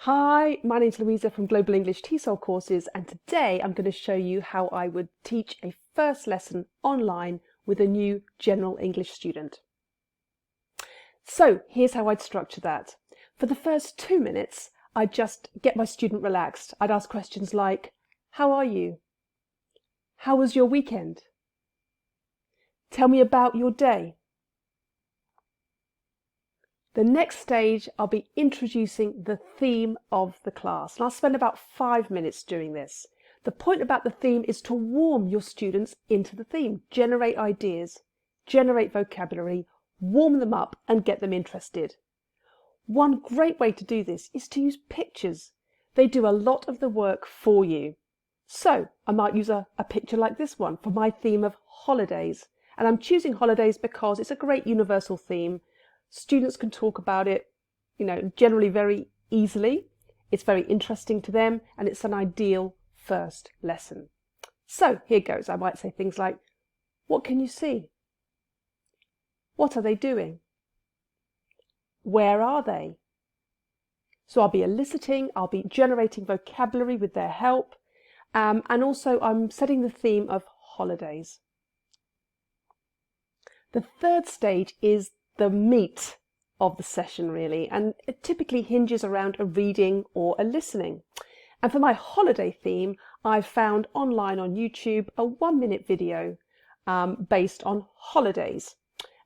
Hi, my name's Louisa from Global English TESOL courses, and today I'm going to show you how I would teach a first lesson online with a new general English student. So here's how I'd structure that. For the first 2 minutes, I'd just get my student relaxed. I'd ask questions like, how are you? How was your weekend? Tell me about your day. The next stage, I'll be introducing the theme of the class, and I'll spend about 5 minutes doing this. The point about the theme is to warm your students into the theme, generate ideas, generate vocabulary, warm them up and get them interested. One great way to do this is to use pictures. They do a lot of the work for you. So I might use a picture like this one for my theme of holidays. And I'm choosing holidays because it's a great universal theme. Students can talk about it, generally very easily. It's very interesting to them and it's an ideal first lesson. So here goes. I might say things like, what can you see? What are they doing? Where are they? So I'll be eliciting, I'll be generating vocabulary with their help, and also I'm setting the theme of holidays. The third stage is the meat of the session really, and it typically hinges around a reading or a listening. And for my holiday theme, I've found online on YouTube a 1-minute video based on holidays.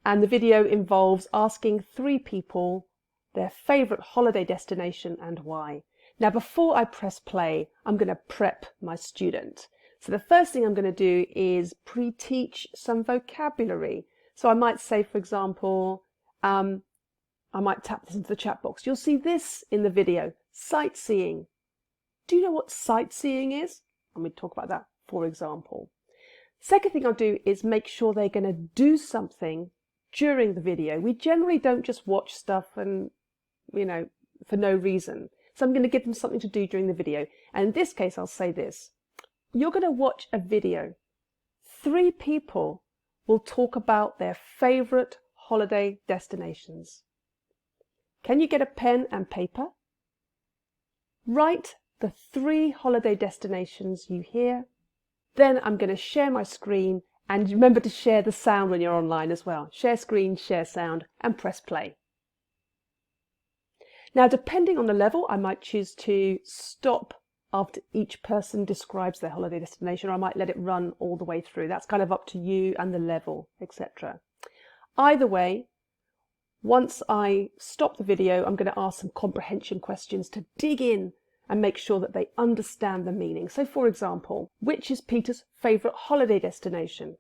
And the video involves asking 3 people their favourite holiday destination and why. Now, before I press play, I'm going to prep my student. So the first thing I'm going to do is pre-teach some vocabulary. So I might say, for example, I might tap this into the chat box. You'll see this in the video, sightseeing. Do you know what sightseeing is? I'm going to talk about that, for example. Second thing I'll do is make sure they're going to do something during the video. We generally don't just watch stuff and, for no reason. So I'm going to give them something to do during the video. And in this case, I'll say this. You're going to watch a video. 3 people will talk about their favourite holiday destinations. Can you get a pen and paper? Write the 3 holiday destinations you hear. Then I'm going to share my screen, and remember to share the sound when you're online as well. Share screen, share sound, and press play. Now, depending on the level, I might choose to stop after each person describes their holiday destination, or I might let it run all the way through. That's kind of up to you and the level, etc. Either way, once I stop the video, I'm going to ask some comprehension questions to dig in and make sure that they understand the meaning. So, for example, which is Peter's favourite holiday destination?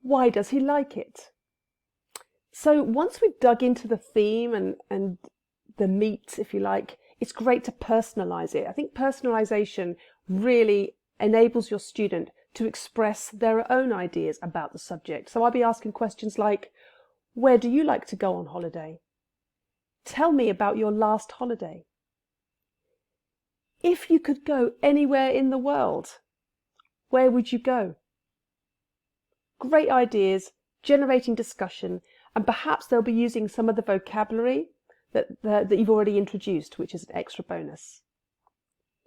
Why does he like it? So once we've dug into the theme and the meat, if you like, it's great to personalise it. I think personalisation really enables your student to express their own ideas about the subject. So I'll be asking questions like, where do you like to go on holiday? Tell me about your last holiday. If you could go anywhere in the world, where would you go? Great ideas, generating discussion, and perhaps they'll be using some of the vocabulary that you've already introduced, which is an extra bonus.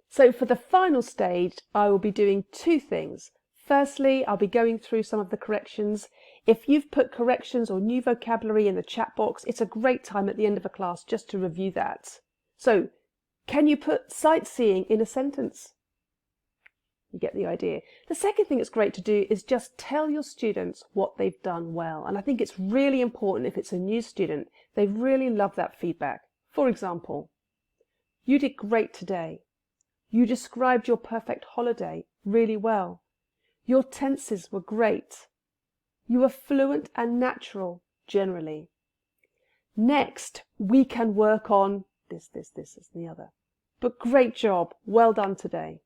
So for the final stage, I will be doing 2 things. Firstly, I'll be going through some of the corrections. If you've put corrections or new vocabulary in the chat box, it's a great time at the end of a class just to review that. So, can you put sightseeing in a sentence? You get the idea. The second thing that's great to do is just tell your students what they've done well. And I think it's really important if it's a new student, they really love that feedback. For example, you did great today. You described your perfect holiday really well. Your tenses were great. You were fluent and natural generally. Next, we can work on this, and the other. But great job. Well done today.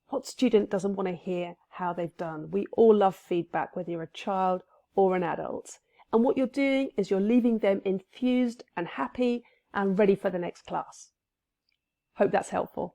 What student doesn't want to hear how they've done? We all love feedback, whether you're a child or an adult. And what you're doing is you're leaving them infused and happy and ready for the next class. Hope that's helpful.